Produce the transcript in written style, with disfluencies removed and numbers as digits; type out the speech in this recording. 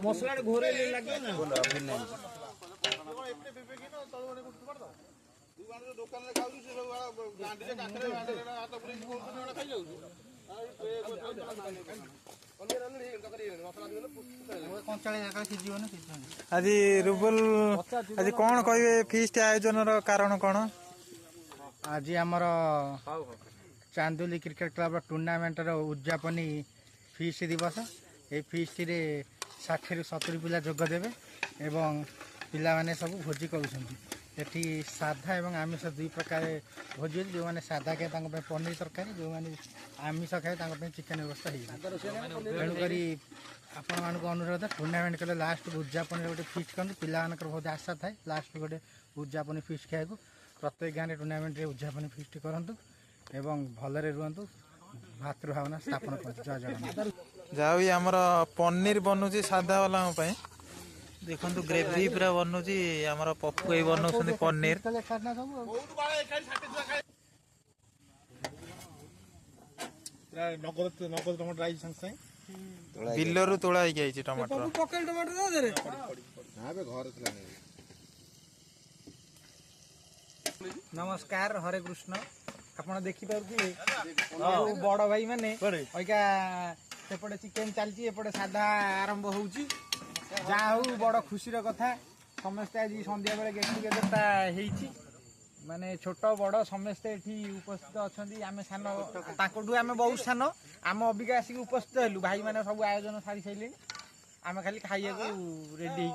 मसला घोरे लगे ना दुकान आज रुबुल आज कौन कहे फीस्ट आयोजन कारण कौन आज आमर चांदोली क्रिकेट क्लब टूर्नामेंट उद्यापनी फीस्ट दिवस ये फीस्ट रे 60 ରୁ 70 पिला जोग देवे एवं पिला माने सब भोजी करुँगी साधा एवं आमिष दुई प्रकार भोजी जो मैंने साधा खाए पनीर तरकारी जो मैंने आमिष खाए चिकेन व्यवस्था हो तेणुक आपण मान अनुरोध टूर्नामेंट कले लास्ट उद्यापन गोटे फिस्ट करते पिला बहुत आशा थाए लास्ट गोटे उद्यापन फिस्ट खाया प्रत्येक गाँव में टूर्नामेंट उद्यापन फिस्ट करूँ एवं भलरे रुहतु भातृभावना स्थापन कर जय जगन्नाथ जाऊ आमर पनीर बनूची साधा वाला देखो ग्रेवी पूरा बनूची आमर पप्पू ये बनाऊँ पनीर नगद टमाटर आई संगे बिलरू तोड़ा टमाटर नमस्कार हरे कृष्ण आप देखिपे बड़ भाई मैंने सेपटे चिकेन चलती एपटे साधा आरंभ हो बड़ खुशी कथा समस्ते आज संध्या बेले गेट टुगेदरटा माने छोट बड़ समस्ते उपस्थित अच्छा आम सान आम बहुत सान आम अबिका आसिक उपस्थित हलु भाई मैंने सब आयोजन सारी सारे आम खाली खाइए रेडी